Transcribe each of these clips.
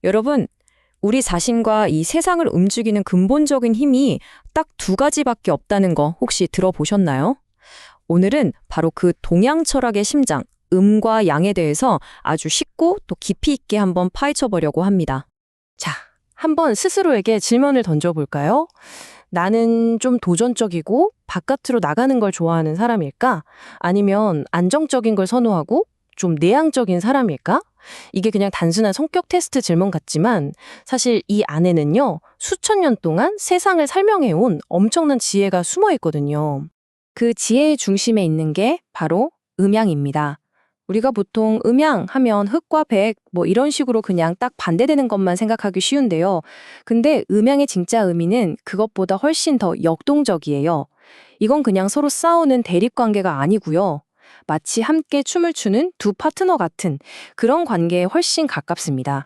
여러분, 우리 자신과 이 세상을 움직이는 근본적인 힘이 딱 두 가지밖에 없다는 거 혹시 들어보셨나요? 오늘은 바로 그 동양 철학의 심장, 음과 양에 대해서 아주 쉽고 또 깊이 있게 한번 파헤쳐 보려고 합니다. 자, 한번 스스로에게 질문을 던져볼까요? 나는 좀 도전적이고 바깥으로 나가는 걸 좋아하는 사람일까? 아니면 안정적인 걸 선호하고 좀 내향적인 사람일까? 이게 그냥 단순한 성격 테스트 질문 같지만 사실 이 안에는요, 수천 년 동안 세상을 설명해온 엄청난 지혜가 숨어 있거든요. 그 지혜의 중심에 있는 게 바로 음양입니다. 우리가 보통 음양 하면 흑과 백 뭐 이런 식으로 그냥 딱 반대되는 것만 생각하기 쉬운데요. 근데 음양의 진짜 의미는 그것보다 훨씬 더 역동적이에요. 이건 그냥 서로 싸우는 대립관계가 아니고요. 마치 함께 춤을 추는 두 파트너 같은 그런 관계에 훨씬 가깝습니다.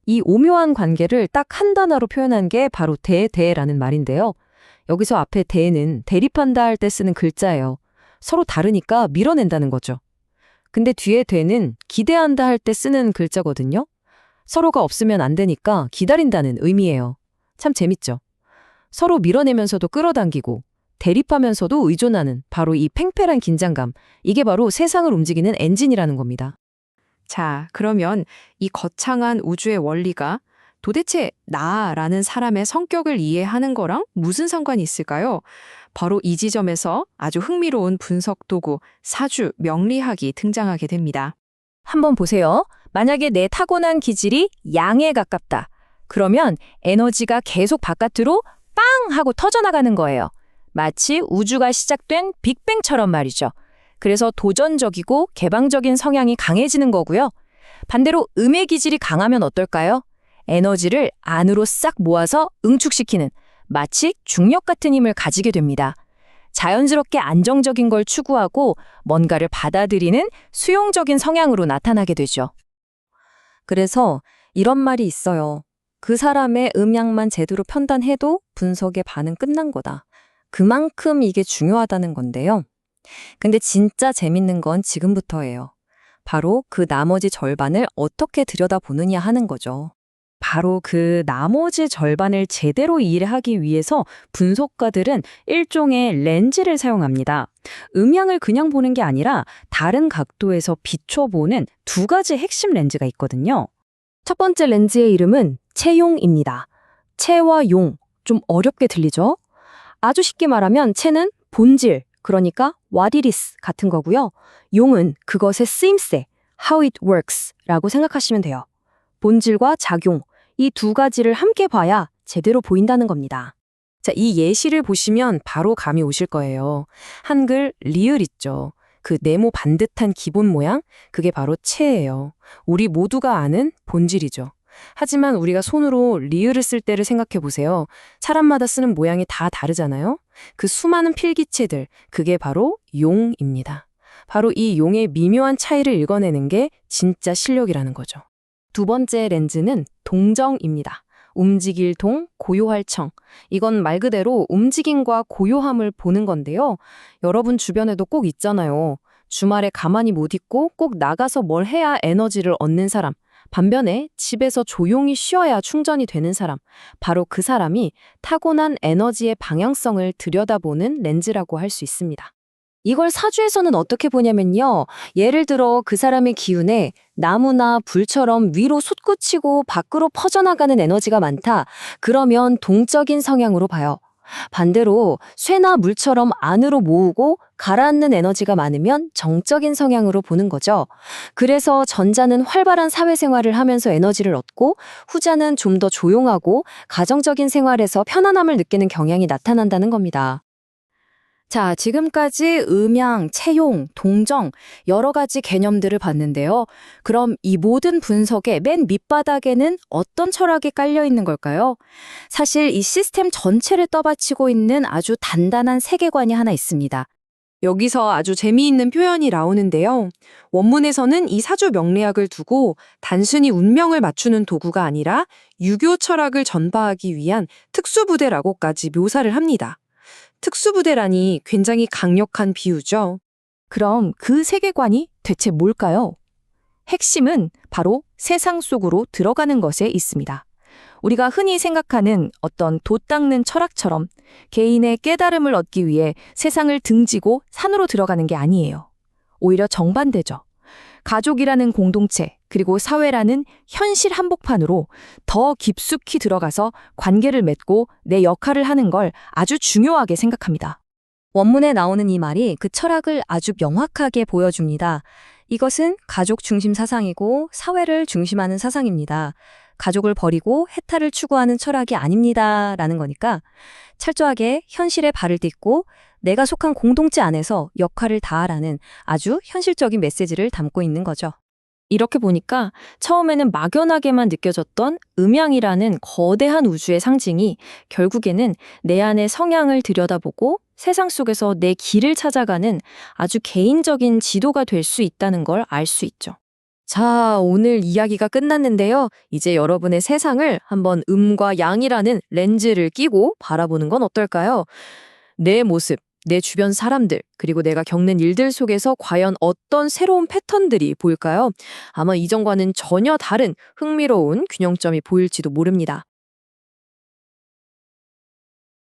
이 오묘한 관계를 딱 한 단어로 표현한 게 바로 대대라는 말인데요. 여기서 앞에 대는 대립한다 할 때 쓰는 글자예요. 서로 다르니까 밀어낸다는 거죠. 근데 뒤에 되는 기대한다 할 때 쓰는 글자거든요. 서로가 없으면 안 되니까 기다린다는 의미예요. 참 재밌죠? 서로 밀어내면서도 끌어당기고 대립하면서도 의존하는 바로 이 팽팽한 긴장감. 이게 바로 세상을 움직이는 엔진이라는 겁니다. 자, 그러면 이 거창한 우주의 원리가 도대체 나라는 사람의 성격을 이해하는 거랑 무슨 상관이 있을까요? 바로 이 지점에서 아주 흥미로운 분석 도구, 사주 명리학이 등장하게 됩니다. 한번 보세요. 만약에 내 타고난 기질이 양에 가깝다. 그러면 에너지가 계속 바깥으로 빵 하고 터져나가는 거예요. 마치 우주가 시작된 빅뱅처럼 말이죠. 그래서 도전적이고 개방적인 성향이 강해지는 거고요. 반대로 음의 기질이 강하면 어떨까요? 에너지를 안으로 싹 모아서 응축시키는 마치 중력 같은 힘을 가지게 됩니다. 자연스럽게 안정적인 걸 추구하고 뭔가를 받아들이는 수용적인 성향으로 나타나게 되죠. 그래서 이런 말이 있어요. 그 사람의 음양만 제대로 판단해도 분석의 반은 끝난 거다. 그만큼 이게 중요하다는 건데요. 근데 진짜 재밌는 건 지금부터예요. 바로 그 나머지 절반을 어떻게 들여다보느냐 하는 거죠. 바로 그 나머지 절반을 제대로 이해하기 위해서 분석가들은 일종의 렌즈를 사용합니다. 음양을 그냥 보는 게 아니라 다른 각도에서 비춰보는 두 가지 핵심 렌즈가 있거든요. 첫 번째 렌즈의 이름은 체용입니다. 체와 용, 좀 어렵게 들리죠? 아주 쉽게 말하면 체는 본질, 그러니까 what it is 같은 거고요. 용은 그것의 쓰임새, how it works 라고 생각하시면 돼요. 본질과 작용, 이 두 가지를 함께 봐야 제대로 보인다는 겁니다. 자, 이 예시를 보시면 바로 감이 오실 거예요. 한글 리을 있죠. 그 네모 반듯한 기본 모양, 그게 바로 체예요. 우리 모두가 아는 본질이죠. 하지만 우리가 손으로 리을을 쓸 때를 생각해 보세요. 사람마다 쓰는 모양이 다 다르잖아요. 그 수많은 필기체들, 그게 바로 용입니다. 바로 이 용의 미묘한 차이를 읽어내는 게 진짜 실력이라는 거죠. 두 번째 렌즈는 동정입니다. 움직일 동, 고요할 청. 이건 말 그대로 움직임과 고요함을 보는 건데요. 여러분 주변에도 꼭 있잖아요. 주말에 가만히 못 있고 꼭 나가서 뭘 해야 에너지를 얻는 사람. 반면에 집에서 조용히 쉬어야 충전이 되는 사람. 바로 그 사람이 타고난 에너지의 방향성을 들여다보는 렌즈라고 할 수 있습니다. 이걸 사주에서는 어떻게 보냐면요. 예를 들어 그 사람의 기운에 나무나 불처럼 위로 솟구치고 밖으로 퍼져나가는 에너지가 많다. 그러면 동적인 성향으로 봐요. 반대로 쇠나 물처럼 안으로 모으고 가라앉는 에너지가 많으면 정적인 성향으로 보는 거죠. 그래서 전자는 활발한 사회생활을 하면서 에너지를 얻고 후자는 좀 더 조용하고 가정적인 생활에서 편안함을 느끼는 경향이 나타난다는 겁니다. 자, 지금까지 음양, 체용, 동정 여러 가지 개념들을 봤는데요. 그럼 이 모든 분석의 맨 밑바닥에는 어떤 철학이 깔려 있는 걸까요? 사실 이 시스템 전체를 떠받치고 있는 아주 단단한 세계관이 하나 있습니다. 여기서 아주 재미있는 표현이 나오는데요. 원문에서는 이 사주 명리학을 두고 단순히 운명을 맞추는 도구가 아니라 유교 철학을 전파하기 위한 특수부대라고까지 묘사를 합니다. 특수부대라니 굉장히 강력한 비유죠. 그럼 그 세계관이 대체 뭘까요? 핵심은 바로 세상 속으로 들어가는 것에 있습니다. 우리가 흔히 생각하는 어떤 돛 닦는 철학처럼 개인의 깨달음을 얻기 위해 세상을 등지고 산으로 들어가는 게 아니에요. 오히려 정반대죠. 가족이라는 공동체, 그리고 사회라는 현실 한복판으로 더 깊숙이 들어가서 관계를 맺고 내 역할을 하는 걸 아주 중요하게 생각합니다. 원문에 나오는 이 말이 그 철학을 아주 명확하게 보여줍니다. 이것은 가족 중심 사상이고 사회를 중심하는 사상입니다. 가족을 버리고 해탈을 추구하는 철학이 아닙니다. 라는 거니까 철저하게 현실에 발을 딛고 내가 속한 공동체 안에서 역할을 다하라는 아주 현실적인 메시지를 담고 있는 거죠. 이렇게 보니까 처음에는 막연하게만 느껴졌던 음양이라는 거대한 우주의 상징이 결국에는 내 안의 성향을 들여다보고 세상 속에서 내 길을 찾아가는 아주 개인적인 지도가 될 수 있다는 걸 알 수 있죠. 자, 오늘 이야기가 끝났는데요. 이제 여러분의 세상을 한번 음과 양이라는 렌즈를 끼고 바라보는 건 어떨까요? 내 모습, 내 주변 사람들, 그리고 내가 겪는 일들 속에서 과연 어떤 새로운 패턴들이 보일까요? 아마 이전과는 전혀 다른 흥미로운 균형점이 보일지도 모릅니다.